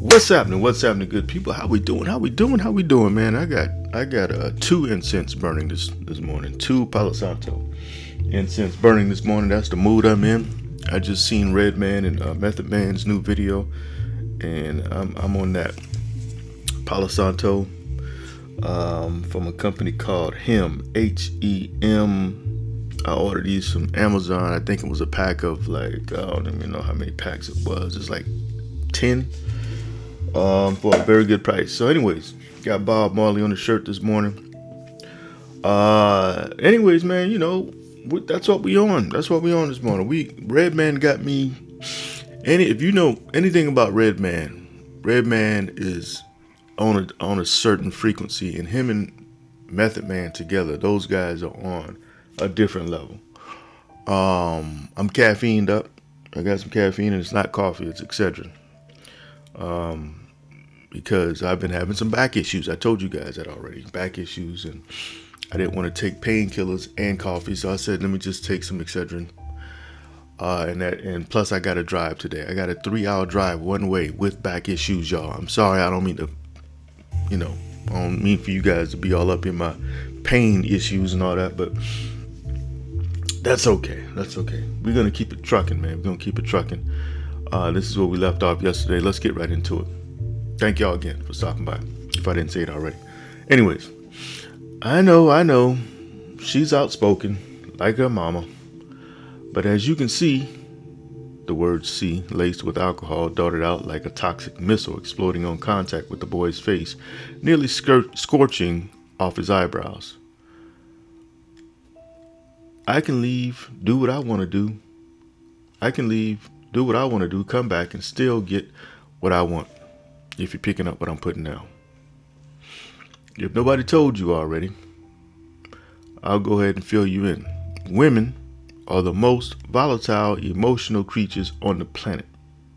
What's happening? What's happening, good people? How we doing? How we doing, man? I got 2 incense burning this morning. 2 Palo Santo incense burning this morning. That's the mood I'm in. I just seen Redman and Method Man's new video, and I'm on that Palo Santo from a company called Hem, Hem. I ordered these from Amazon. I think it was a pack of like, I don't even know how many packs it was. It's like 10 for a very good price. So anyways, got Bob Marley on the shirt this morning. Anyways, man, you know, that's what we on. That's what we on this morning. Redman got me. If you know anything about Redman is on a certain frequency, and him and Method Man together, those guys are on a different level. I'm caffeined up. I got some caffeine, and it's not coffee, it's Excedrin. Because I've been having some back issues. I told you guys that already. Back issues, and I didn't want to take painkillers and coffee, so I said, let me just take some Excedrin. And plus I got to drive today. I got a 3-hour drive one way with back issues, y'all. I'm sorry, I don't mean to, I don't mean for you guys to be all up in my pain issues and all that, but that's okay. That's okay. We're going to keep it trucking, man. We're going to keep it trucking. This is where we left off yesterday. Let's get right into it. Thank y'all again for stopping by, if I didn't say it already. Anyways, I know, she's outspoken, like her mama. But as you can see, the word C, laced with alcohol, darted out like a toxic missile exploding on contact with the boy's face, nearly scorching off his eyebrows. I can leave, do what I want to do. Do what I want to do, come back and still get what I want. If you're picking up what I'm putting down. If nobody told you already, I'll go ahead and fill you in. Women are the most volatile, emotional creatures on the planet.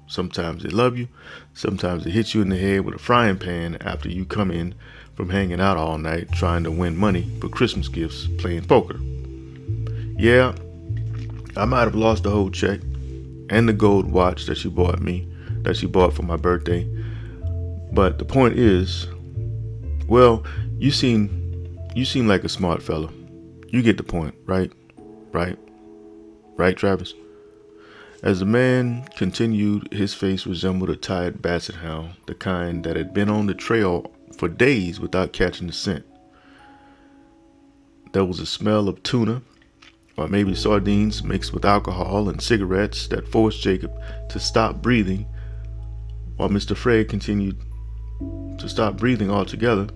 Sometimes they love you. Sometimes they hit you in the head with a frying pan after you come in from hanging out all night trying to win money for Christmas gifts playing poker. Yeah, I might have lost the whole check and the gold watch that she bought for my birthday. But the point is, well, you seem like a smart fella. You get the point, right? Right, Travis? As the man continued, his face resembled a tired basset hound, the kind that had been on the trail for days without catching the scent. There was a smell of tuna, or maybe sardines mixed with alcohol and cigarettes that forced Jacob to stop breathing, while Mr. Fred continued to stop breathing altogether.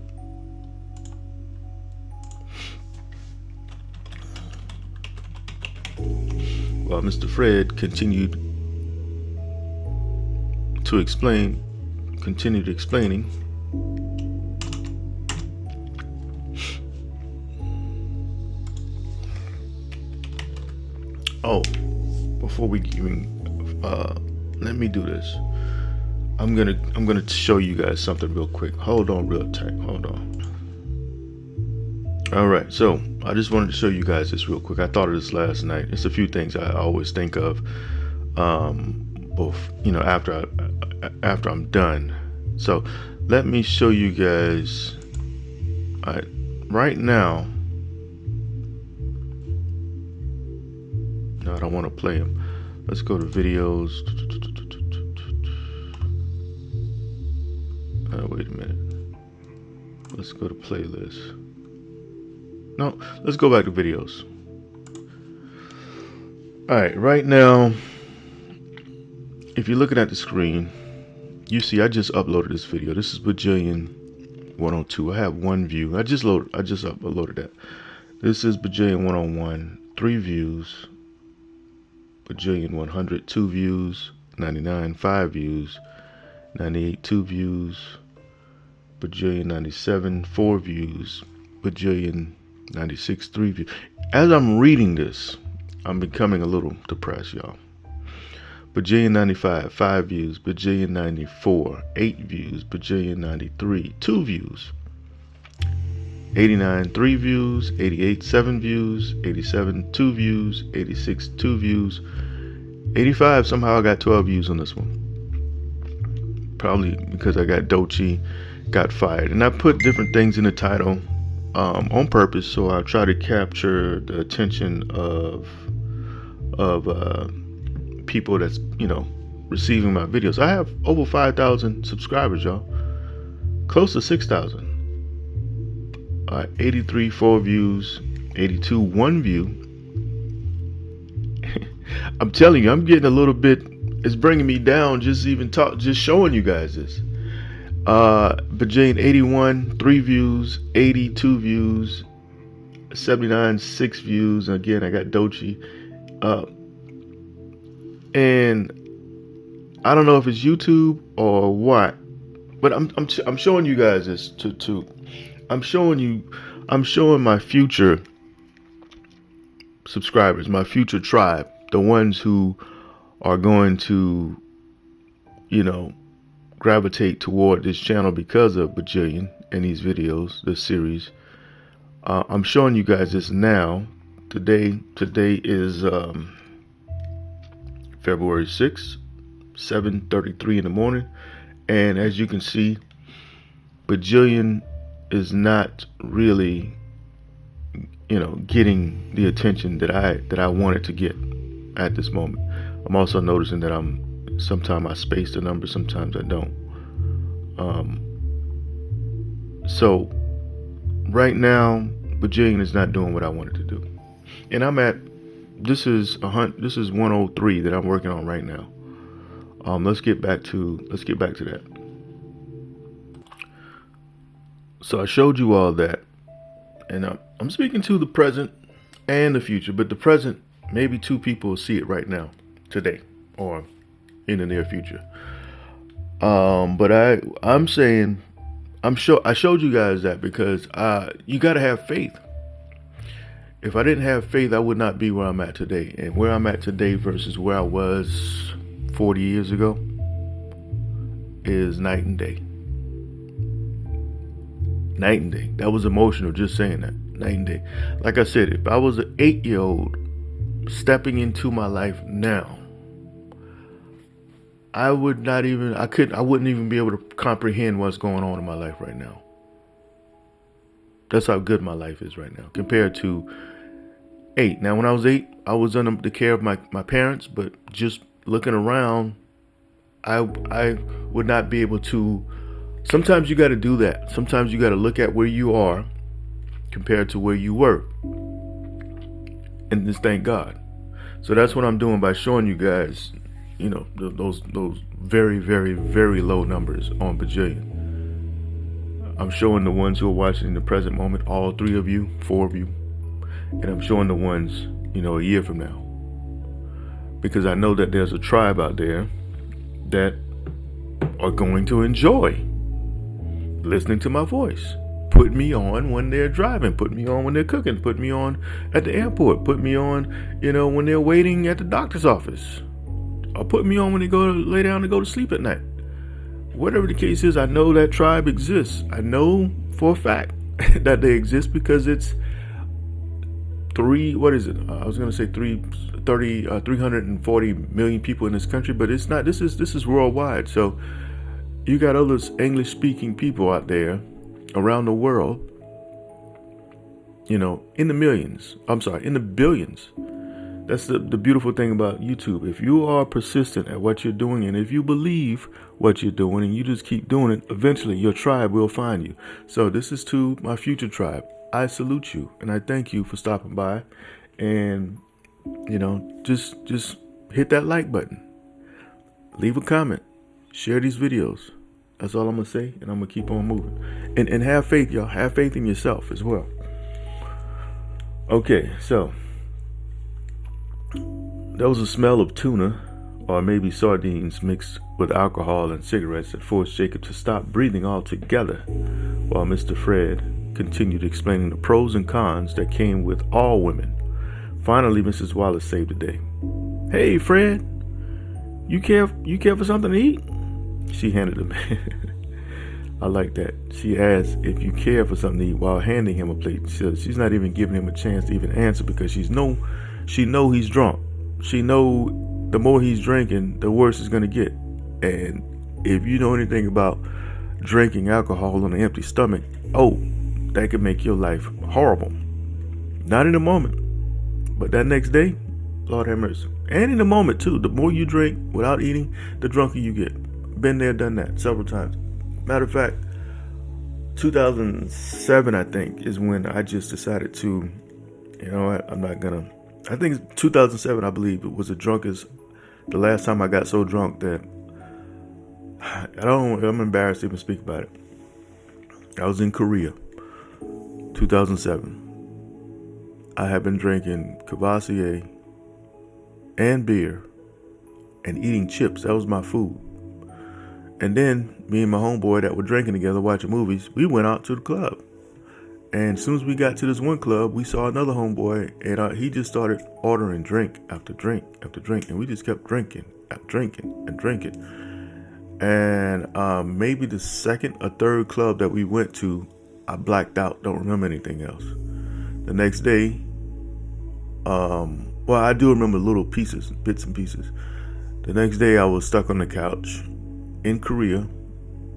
While Mr. Fred continued explaining. Oh, before we even let me do this. I'm gonna show you guys something real quick. Hold on real tight. Hold on. Alright, so I just wanted to show you guys this real quick. I thought of this last night. It's a few things I always think of after I'm done. So let me show you guys. Alright, right now. No, I don't want to play them. Let's go to videos. Wait a minute. Let's go to playlist. No, let's go back to videos. Alright, right now, if you're looking at the screen, you see I just uploaded this video. This is Bajillion 102. I have 1 view. I just uploaded that. This is Bajillion 101, 3 views. Bajillion 100, 2 views. 99, 5 views. 98, 2 views. Bajillion 97, 4 views. Bajillion 96, 3 views. As I'm reading this, I'm becoming a little depressed, y'all. Bajillion 95, 5 views. Bajillion 94, 8 views. Bajillion 93, 2 views. 89, 3 views. 88, 7 views. 87, 2 views. 86, 2 views. 85, somehow I got 12 views on this one. probably because I got Dochi got fired. And I put different things in the title on purpose, so I try to capture the attention of people that's, receiving my videos. I have over 5,000 subscribers, y'all. Close to 6,000. 83 4 views, 82 1 view. I'm telling you, I'm getting a little bit, it's bringing me down just showing you guys this. Bajillion 81 3 views, 82 views, 79 6 views. Again, I got Dochi. And I don't know if it's YouTube or what, but I'm showing you guys this to I'm showing my future subscribers, my future tribe, the ones who are going to, gravitate toward this channel because of Bajillion and these videos, this series. I'm showing you guys this now. Today is February 6th, 7:33 in the morning, and as you can see, Bajillion is not really, getting the attention that I wanted to get at this moment. I'm also noticing that sometimes I space the numbers, sometimes I don't. So right now, Bajillion is not doing what I wanted to do, and this is 103 that I'm working on right now. Let's get back to that. So I showed you all that, and I'm speaking to the present and the future, but the present, maybe 2 people will see it right now, today, or in the near future. But I'm saying, I showed you guys that because you got to have faith. If I didn't have faith, I would not be where I'm at today. And where I'm at today versus where I was 40 years ago is night and day. Night and day. That was emotional just saying that. Night and day. Like I said, if I was an 8-year-old stepping into my life now, I wouldn't even be able to comprehend what's going on in my life right now. That's how good my life is right now compared to 8. Now, when I was 8, I was under the care of my parents, but just looking around, I would not be able to. Sometimes you got to do that. Sometimes you got to look at where you are compared to where you were, and just thank God. So that's what I'm doing by showing you guys, those very, very, very low numbers on Bajillion. I'm showing the ones who are watching in the present moment, all 3 of you, 4 of you, and I'm showing the ones, a year from now, because I know that there's a tribe out there that are going to enjoy listening to my voice. Put me on when they're driving, put me on when they're cooking, put me on at the airport, put me on, when they're waiting at the doctor's office, or put me on when they go to lay down to go to sleep at night. Whatever the case is, I know that tribe exists. I know for a fact that they exist because it's 340 million people in this country, but it's not. This is worldwide. So you got other English speaking people out there around the world, in the millions. I'm sorry, in the billions. That's the beautiful thing about YouTube. If you are persistent at what you're doing, and if you believe what you're doing, and you just keep doing it, eventually your tribe will find you. So this is to my future tribe. I salute you, and I thank you for stopping by. And, just hit that like button. Leave a comment. Share these videos. That's all I'm going to say, and I'm going to keep on moving. And have faith, y'all. Have faith in yourself as well. Okay, so there was a smell of tuna, or maybe sardines, mixed with alcohol and cigarettes that forced Jacob to stop breathing altogether, while Mr. Fred continued explaining the pros and cons that came with all women. Finally, Mrs. Wallace saved the day. "Hey, Fred, you care for something to eat?" She handed him. I like that. She asked if you care for something to eat while handing him a plate. She's not even giving him a chance to even answer, because she know he's drunk. She know the more he's drinking, the worse it's gonna get. And If you know anything about drinking alcohol on an empty stomach, oh, that could make your life horrible. Not in the moment, but that next day, Lord have mercy. And in the moment too. The more you drink without eating, the drunker you get. Been there, done that several times. Matter of fact, 2007, I think, is when I just decided to, you know what, I'm not gonna. I think 2007, I believe, it was the last time I got so drunk that I'm embarrassed to even speak about it. I was in Korea, 2007. I had been drinking Cavassier and beer and eating chips. That was my food. And then me and my homeboy that were drinking together, watching movies, we went out to the club. And as soon as we got to this one club, we saw another homeboy, and he just started ordering drink after drink after drink, and we just kept drinking and drinking. And maybe the second or third club that we went to, I blacked out, don't remember anything else. The next day, well, I do remember little pieces, bits and pieces. The next day, I was stuck on the couch in Korea,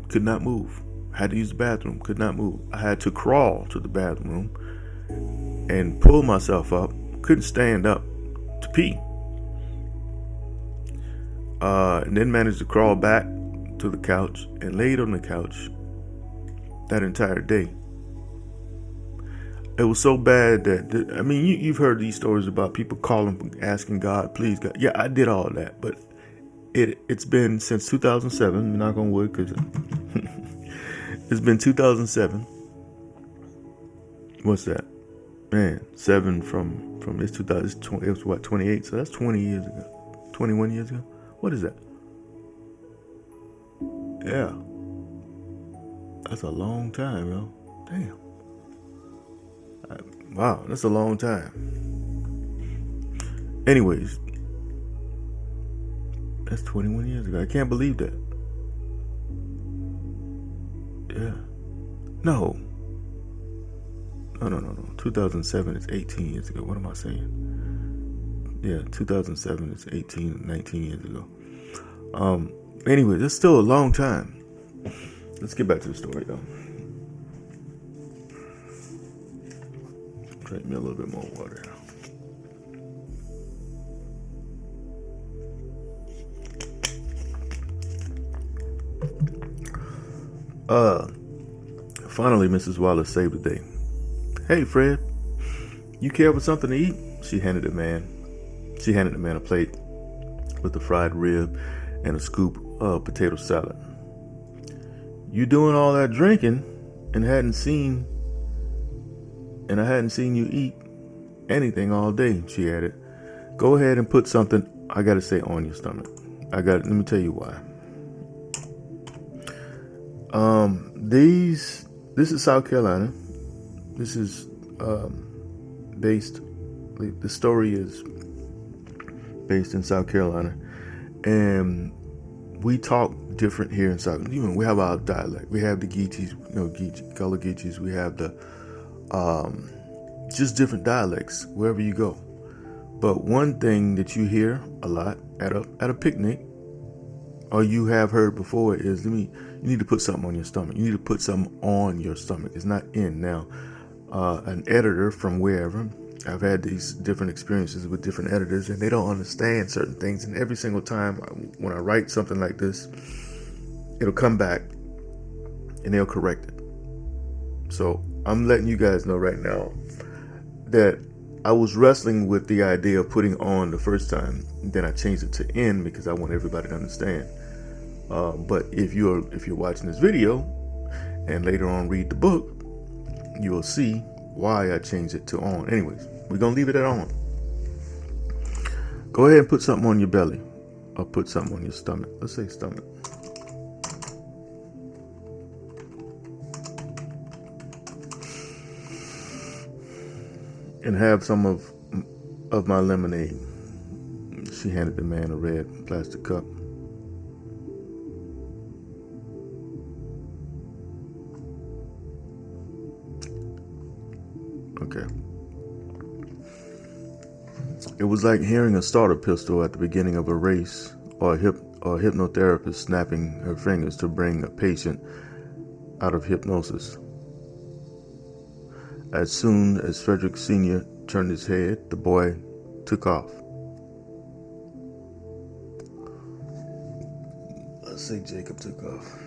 could not move. Had to use the bathroom, could not move. I had to crawl to the bathroom and pull myself up. Couldn't stand up to pee. And then managed to crawl back to the couch and laid on the couch that entire day. It was so bad that, I mean, you've heard these stories about people calling, asking God, please, God. Yeah, I did all that, but it's been since 2007, knock on wood, because it's been 2007. What's that? Man, 7 from this 2020, it was what, 28? So that's 20 years ago. 21 years ago? What is that? Yeah. That's a long time, yo. Damn. Wow, that's a long time. Anyways, that's 21 years ago. I can't believe that. Yeah. No. 2007 is 18 years ago. What am I saying? Yeah, 2007 is 19 years ago. Anyway, that's still a long time. Let's get back to the story, though. Drink me a little bit more water. Finally, Mrs. Wallace saved the day. Hey, Fred, you care for something to eat? She handed the man a plate with a fried rib and a scoop of potato salad. You doing all that drinking and I hadn't seen you eat anything all day, she added. Go ahead and put something, I gotta say, on your stomach. Let me tell you why. This is South Carolina. This is the story is based in South Carolina, and we talk different here in South. Even we have our dialect. We have the Geechees, Gullah Geechees. We have the just different dialects wherever you go. But one thing that you hear a lot at a picnic, or you have heard before, is you need to put something on your stomach. You need to put something on your stomach. It's not in. Now, an editor from wherever, I've had these different experiences with different editors, and they don't understand certain things. And every single time when I write something like this, it'll come back and they'll correct it. So I'm letting you guys know right now that I was wrestling with the idea of putting on the first time. Then I changed it to in because I want everybody to understand. But if you're watching this video and later on read the book, you will see why I changed it to on. Anyways, we're gonna leave it at on. Go ahead and put something on your belly, or put something on your stomach. Let's say stomach. And have some of my lemonade. She handed the man a red plastic cup. Okay. It was like hearing a starter pistol at the beginning of a race, or or a hypnotherapist snapping her fingers to bring a patient out of hypnosis. As soon as Frederick Sr. turned his head, the boy took off. Let's say Jacob took off.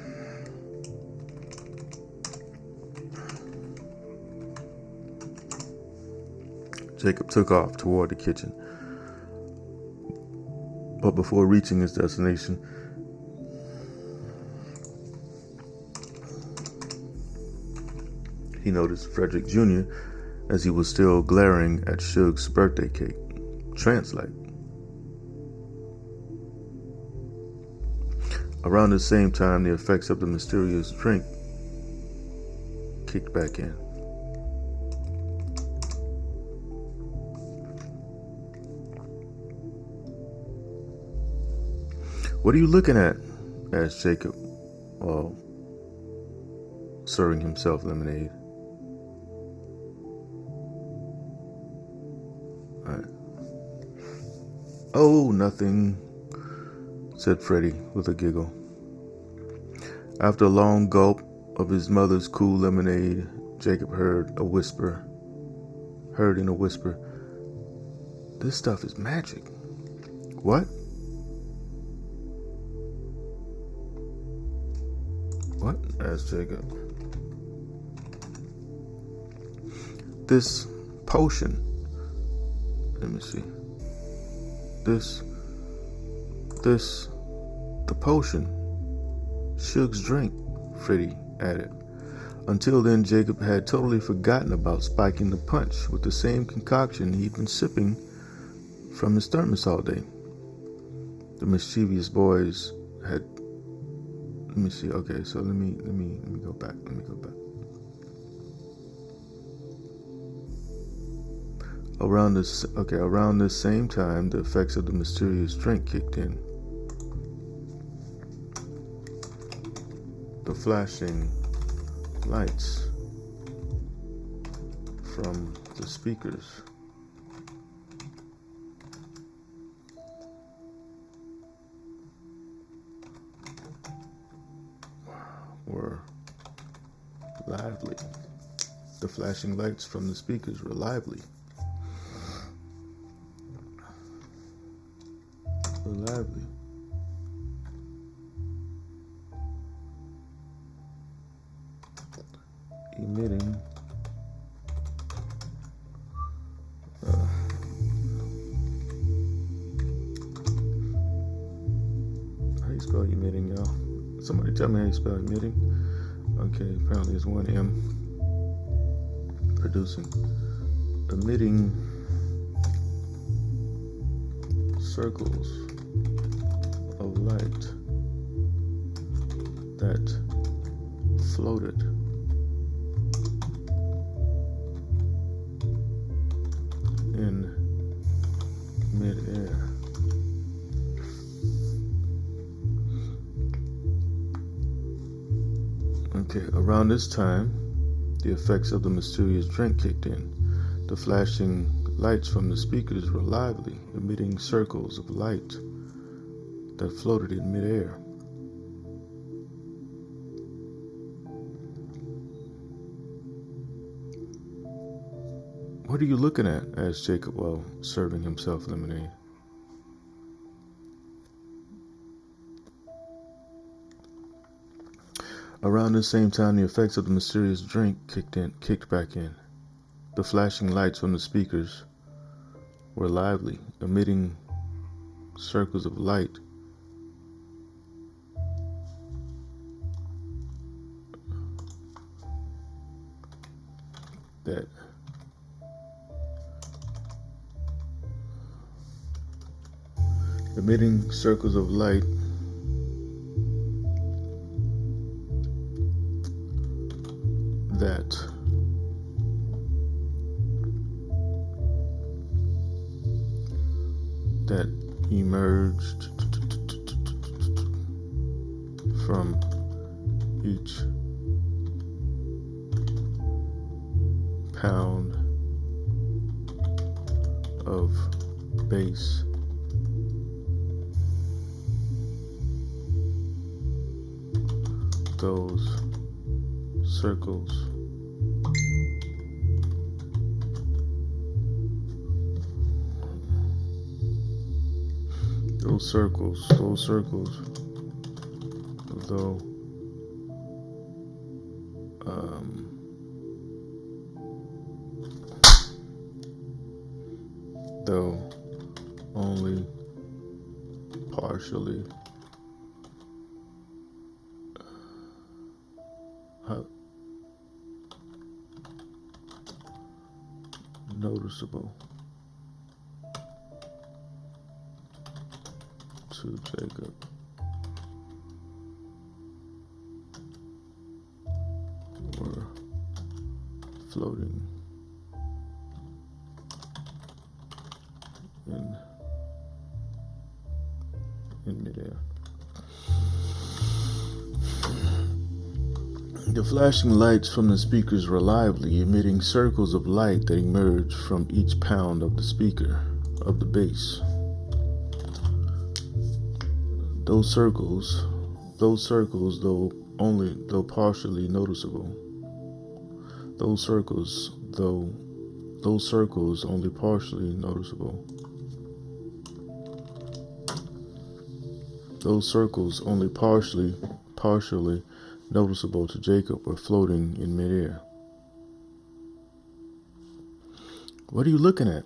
Jacob took off toward the kitchen. But before reaching his destination, he noticed Frederick Jr. as he was still glaring at Suge's birthday cake, trance-like. Around the same time, the effects of the mysterious drink kicked back in. "What are you looking at?" asked Jacob, while serving himself lemonade. "Oh, nothing," said Freddie with a giggle. After a long gulp of his mother's cool lemonade, Jacob heard in a whisper, "This stuff is magic." "What?" "What?" asked Jacob. "This potion. Let me see. The potion. Suge's drink," Freddie added. Until then, Jacob had totally forgotten about spiking the punch with the same concoction he'd been sipping from his thermos all day. The mischievous boys had... Let me see. Okay, so let me go back. Around this same time, the effects of the mysterious drink kicked in. The flashing lights from the speakers were lively. The flashing lights from the speakers were lively. Emitting how you spell emitting, y'all? Somebody tell me how you spell emitting. Okay, apparently it's one M. Producing. Emitting circles of light that floated in mid-air. Okay, around this time, the effects of the mysterious drink kicked in. The flashing lights from the speakers were lively, emitting circles of light that floated in mid-air. "What are you looking at?" asked Jacob while serving himself lemonade. Around the same time, the effects of the mysterious drink kicked back in. The flashing lights from the speakers were lively, emitting circles of light that emitting circles of light that emerged from each pound of bass those circles though though only partially noticeable to Jacob. Were floating in midair. The flashing lights from the speakers were lively, emitting circles of light that emerged from each pound of the speaker, of the bass. Those circles, though partially noticeable. Those circles, only partially noticeable. Those circles, only partially noticeable to Jacob, were floating in midair. What are you looking at?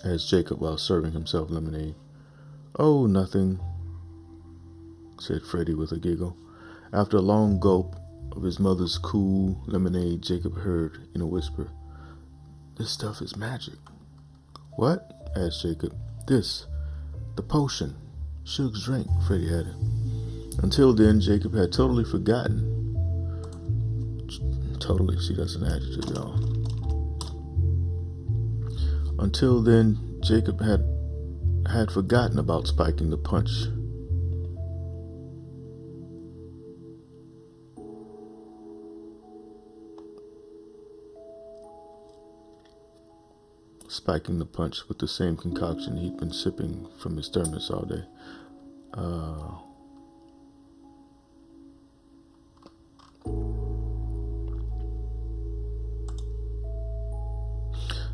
Asked Jacob while serving himself lemonade. Oh, nothing, said Freddie with a giggle. After a long gulp of his mother's cool lemonade, Jacob heard in a whisper, "This stuff is magic." "What?" asked Jacob. "This, the potion, Suge's drink," Freddie added. Until then, Jacob had totally forgotten. Totally, see, that's an adjective, y'all. Until then, Jacob had forgotten about spiking the punch. Spiking the punch with the same concoction he'd been sipping from his thermos all day.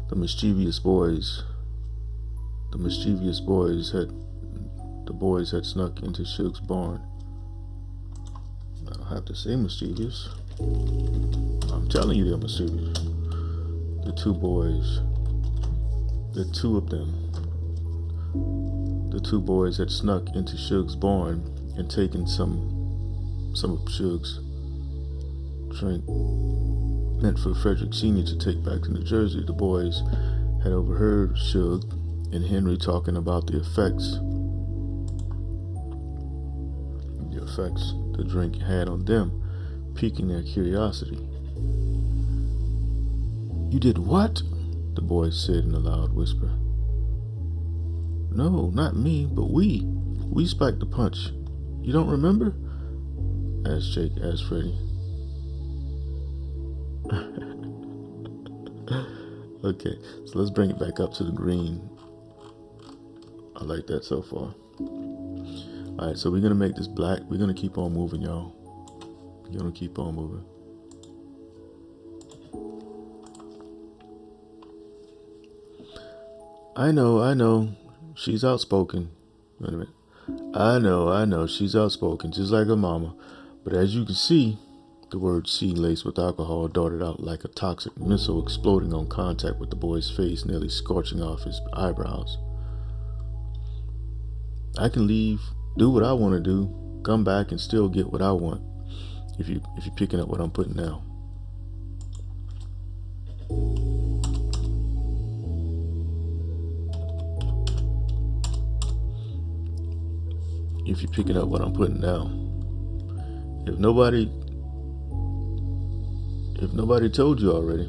The mischievous boys had snuck into Suge's barn. I don't have to say mischievous. I'm telling you they're mischievous. The two boys had snuck into Suge's barn and taken some of Suge's drink meant for Frederick Sr. to take back to New Jersey. The boys had overheard Suge and Henry talking about the effects the drink had on them, piquing their curiosity. "You did what?" the boys said in a loud whisper. "No, not me, but we spiked the punch. You don't remember?" asked Freddie. Okay, so let's bring it back up to the green. I like that so far. Alright, so we're going to make this black. We're going to keep on moving, y'all. We're going to keep on moving. I know. She's outspoken. Wait a minute. I know. She's outspoken, just like her mama. But as you can see, the word "C" laced with alcohol darted out like a toxic missile, exploding on contact with the boy's face, nearly scorching off his eyebrows. I can leave, do what I want to do, come back and still get what I want. If you're picking up what I'm putting down. If you're picking up what I'm putting down. If nobody told you already.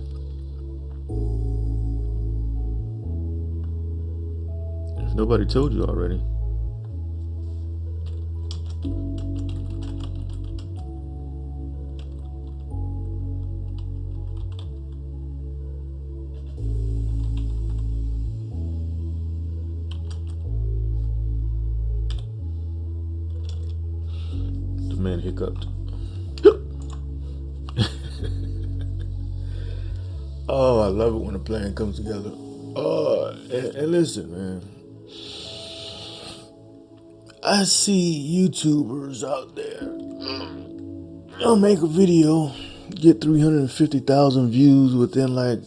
If nobody told you already. man hiccuped. Oh, I love it when a plan comes together. Oh, and listen, man. I see YouTubers out there. They'll make a video, get 350,000 views within like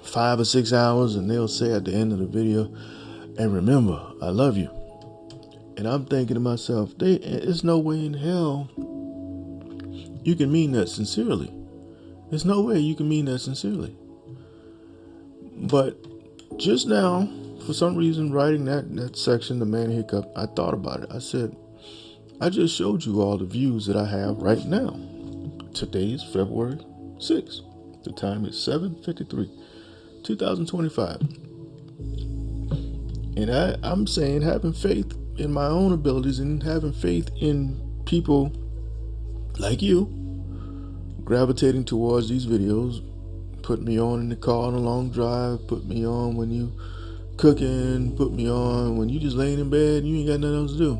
5 or 6 hours, and they'll say at the end of the video, and remember, I love you. And I'm thinking to myself, there's no way in hell you can mean that sincerely. There's no way you can mean that sincerely. But just now, for some reason, writing that section, the man hiccup, I thought about it. I said, I just showed you all the views that I have right now. Today is February 6th. The time is 7:53, 2025. And I'm saying having faith in my own abilities and having faith in people like you gravitating towards these videos, put me on in the car on a long drive, put me on when you cooking, put me on when you just laying in bed and you ain't got nothing else to do.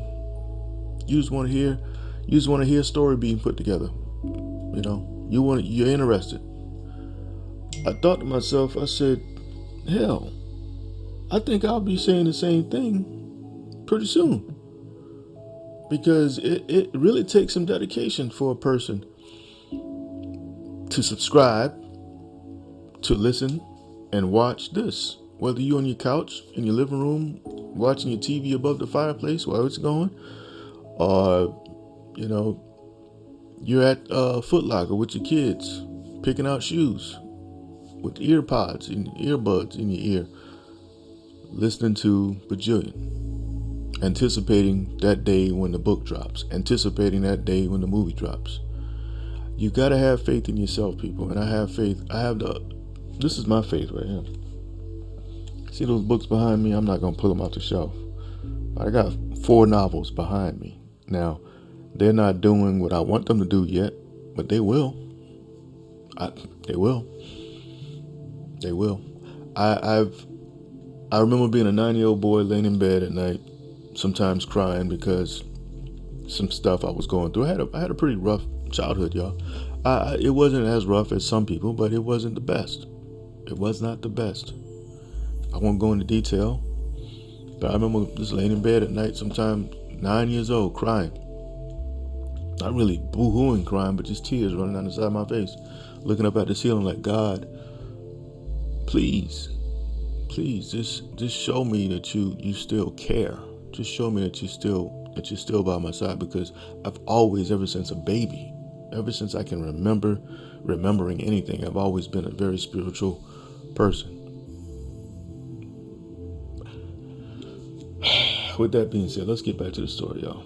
You just want to hear a story being put together. You know, you're interested. I thought to myself, I said, hell, I think I'll be saying the same thing pretty soon. Because it really takes some dedication for a person to subscribe, to listen, and watch this. Whether you're on your couch, in your living room, watching your TV above the fireplace while it's going, or, you're at Foot Locker with your kids, picking out shoes, with ear pods and earbuds in your ear, listening to Bajillion, anticipating that day when the book drops, anticipating that day when the movie drops. You gotta have faith in yourself, people, and I have faith. This is my faith right here. See those books behind me? I'm not gonna pull them out the shelf. I got 4 novels behind me. Now, they're not doing what I want them to do yet, but they will. They will. I remember being a 9-year-old boy laying in bed at night, sometimes crying because some stuff I was going through. I had a pretty rough childhood, y'all. It wasn't as rough as some people, but it wasn't the best. It was not the best. I won't go into detail, but I remember just laying in bed at night, sometimes 9 years old, crying. Not really boo-hooing crying, but just tears running down the side of my face, looking up at the ceiling like, God, please, just show me that you still care. Just show me that you're still by my side, because I've always, ever since a baby, ever since I can remembering anything, I've always been a very spiritual person. With that being said, let's get back to the story, y'all.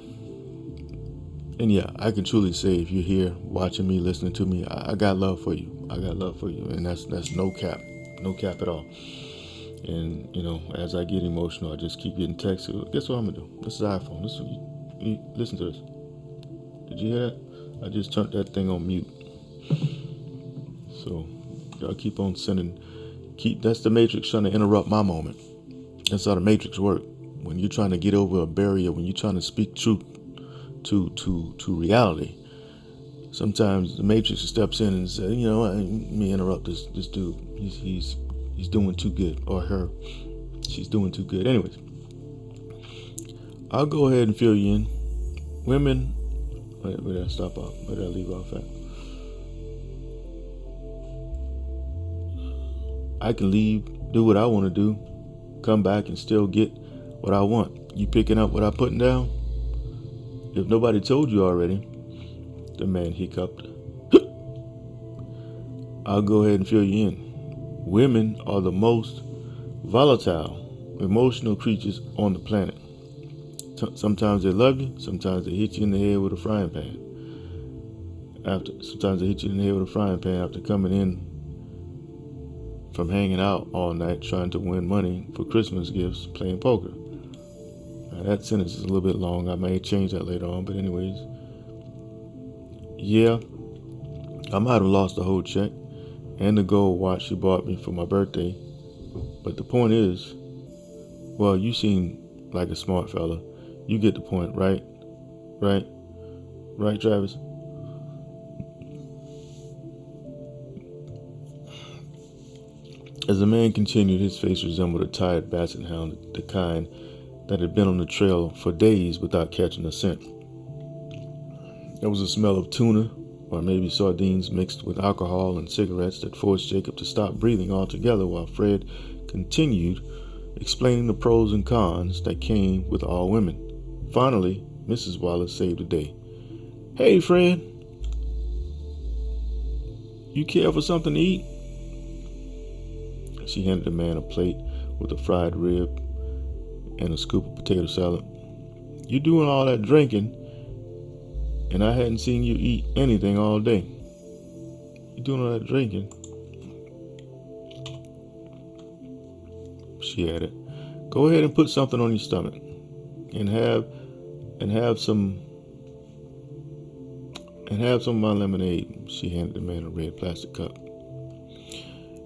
And yeah, I can truly say, if you're here watching me, listening to me, I got love for you. I got love for you, and that's no cap at all. And as I get emotional, I just keep getting texts. Guess what I'm gonna do? This is iPhone. You listen to this. Did you hear that? I just turned that thing on mute. So y'all keep on sending. That's the Matrix trying to interrupt my moment. That's how the Matrix works. When you're trying to get over a barrier, when you're trying to speak truth to reality, sometimes the Matrix steps in and says, let me interrupt this dude. He's doing too good, or her. She's doing too good. Anyways, I'll go ahead and fill you in. Women, where did I stop off? Where did I leave off at? I can leave, do what I want to do, come back and still get what I want. You picking up what I'm putting down? If nobody told you already, the man hiccuped. I'll go ahead and fill you in. Women are the most volatile, emotional creatures on the planet. Sometimes they love you, sometimes they hit you in the head with a frying pan. Sometimes they hit you in the head with a frying pan after coming in from hanging out all night trying to win money for Christmas gifts playing poker. Now, that sentence is a little bit long. I may change that later on, but anyways. Yeah, I might have lost the whole check and the gold watch she bought me for my birthday. But the point is, well, you seem like a smart fella. You get the point, right? Right? Right, Travis? As the man continued, his face resembled a tired basset hound, the kind that had been on the trail for days without catching a scent. There was a smell of tuna, or maybe sardines mixed with alcohol and cigarettes, that forced Jacob to stop breathing altogether while Fred continued explaining the pros and cons that came with all women. Finally, Mrs. Wallace saved the day. "Hey, Fred, you care for something to eat?" She handed the man a plate with a fried rib and a scoop of potato salad. "You doing all that drinking, and I hadn't seen you eat anything all day. You doing all that drinking?" She added, "Go ahead and put something on your stomach, and have some of my lemonade." She handed the man a red plastic cup.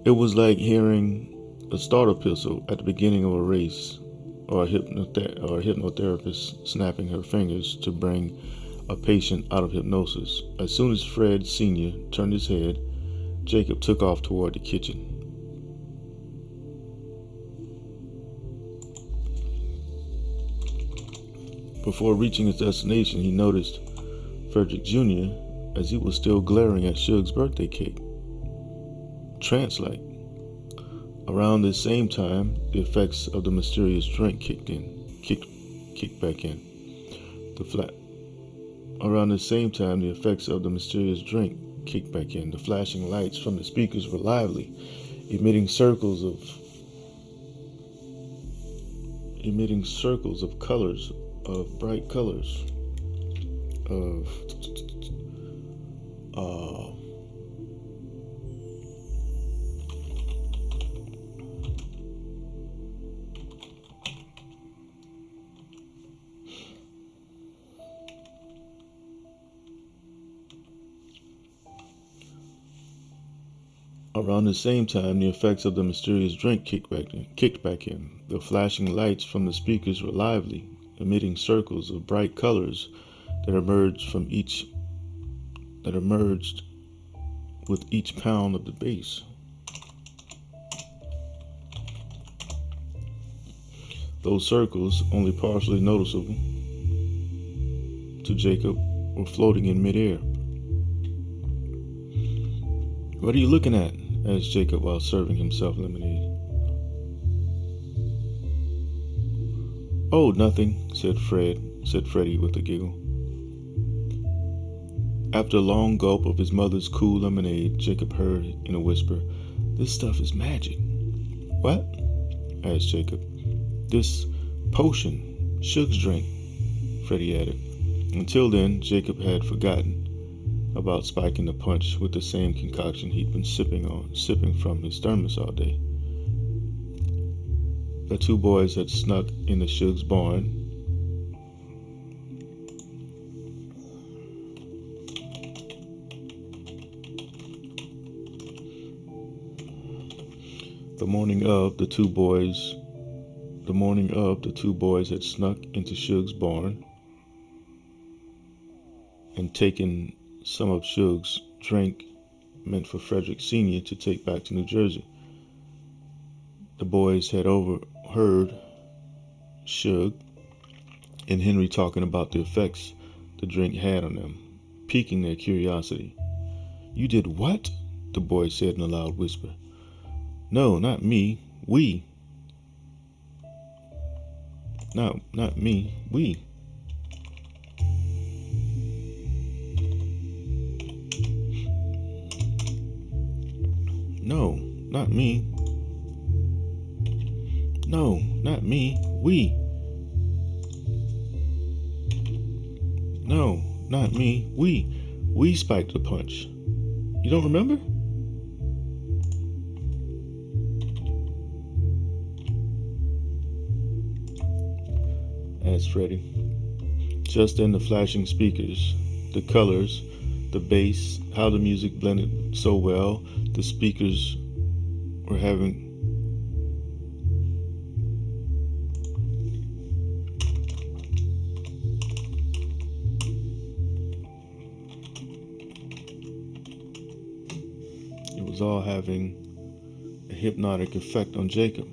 It was like hearing a starter pistol at the beginning of a race, or a hypnotherapist snapping her fingers to bring a patient out of hypnosis. As soon as Fred Sr. turned his head, Jacob took off toward the kitchen. Before reaching his destination, he noticed Frederick Jr. as he was still glaring at Suge's birthday cake, trance-like. Around this same time, the effects of the mysterious drink kicked back in. Around the same time, the effects of the mysterious drink kicked back in. The flashing lights from the speakers were lively, emitting circles of colors, of bright colors, of Around the same time, the effects of the mysterious drink kicked back in. The flashing lights from the speakers were lively, emitting circles of bright colors that emerged with each pound of the bass. Those circles, only partially noticeable to Jacob, were floating in midair. "What are you looking at?" asked Jacob while serving himself lemonade. "Oh, nothing," said Freddie with a giggle. After a long gulp of his mother's cool lemonade, Jacob heard in a whisper, "This stuff is magic." "What?" asked Jacob. "This potion, Suge's drink," Freddie added. Until then, Jacob had forgotten about spiking the punch with the same concoction he'd been sipping from his thermos all day. The two boys had snuck into Suge's barn. The morning of, the two boys had snuck into Suge's barn and taken some of Suge's drink meant for Frederick Sr. to take back to New Jersey. The boys had overheard Suge and Henry talking about the effects the drink had on them, piquing their curiosity. "You did what?" the boy said in a loud whisper. "No, not me. We." "No, not me. We." "No, not me. No, not me. We." "No, not me. We. We spiked the punch. You don't remember?" asked Freddie. Just then the flashing speakers, the colors, the bass, how the music blended so well, the speakers were having was all having a hypnotic effect on Jacob.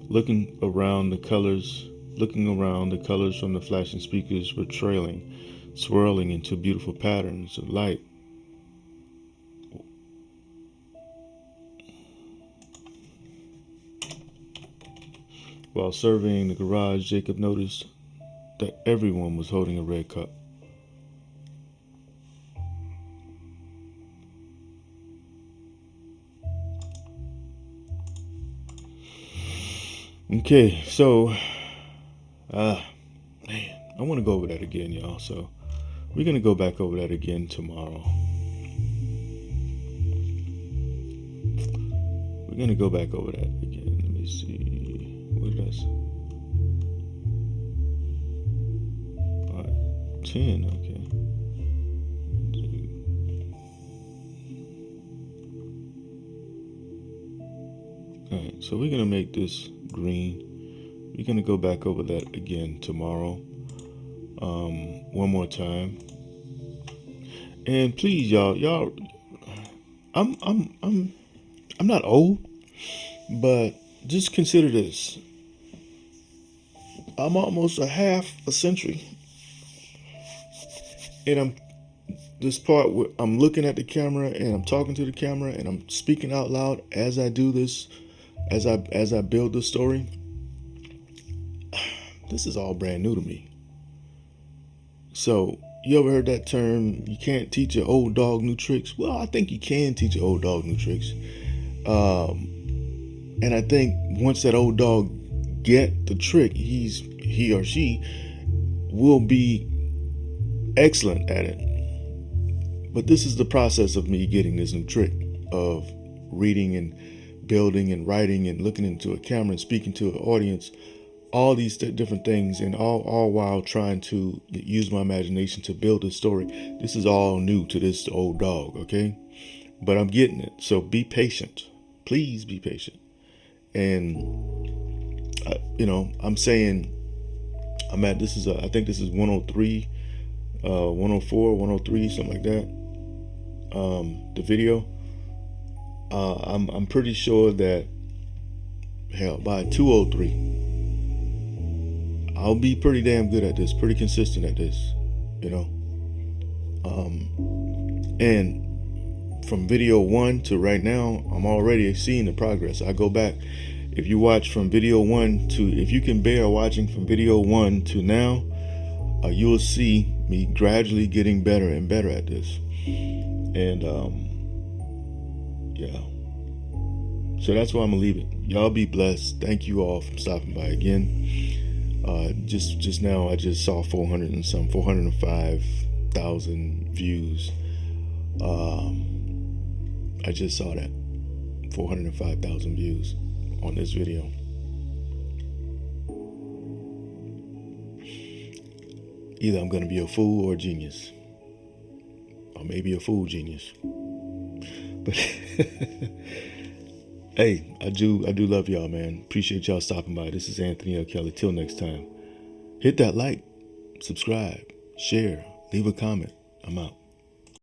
Looking around, the colors from the flashing speakers were trailing, swirling into beautiful patterns of light. While surveying the garage, Jacob noticed that everyone was holding a red cup. Okay, so, man, I want to go over that again, y'all. So, we're going to go back over that again tomorrow. We're going to go back over that again. Let me see. What did I say? All right, 10, okay. All right, so we're going to make this green. We're going to go back over that again tomorrow. One more time. And please, y'all, I'm not old, but just consider this. I'm almost a half a century, and this part where I'm looking at the camera and I'm talking to the camera and I'm speaking out loud as I do this, as I build the story. This is all brand new to me. So, you ever heard that term, you can't teach an old dog new tricks? Well, I think you can teach an old dog new tricks. And I think once that old dog get the trick, he or she will be excellent at it. But this is the process of me getting this new trick of reading and building and writing and looking into a camera and speaking to an audience. All these different things, and all while trying to use my imagination to build a story. This is all new to this old dog, okay? But I'm getting it. So be patient. Please be patient. And, I'm saying I'm at, I think this is 103, 104, 103, something like that. The video. I'm pretty sure that, hell, by 203, I'll be pretty damn good at this, pretty consistent at this, and from video 1 to right now, I'm already seeing the progress. I go back, if you watch from video 1 to, if you can bear watching from video 1 to now, you will see me gradually getting better and better at this. And, yeah. So that's why I'm gonna leave it. Y'all be blessed. Thank you all for stopping by again. Just now I just saw 405,000 views. I just saw that 405,000 views on this video. Either I'm gonna be a fool or a genius, or maybe a fool genius. But hey, I do love y'all, man. Appreciate y'all stopping by. This is Anthony L. Kelly. Till next time. Hit that like, subscribe, share, leave a comment. I'm out.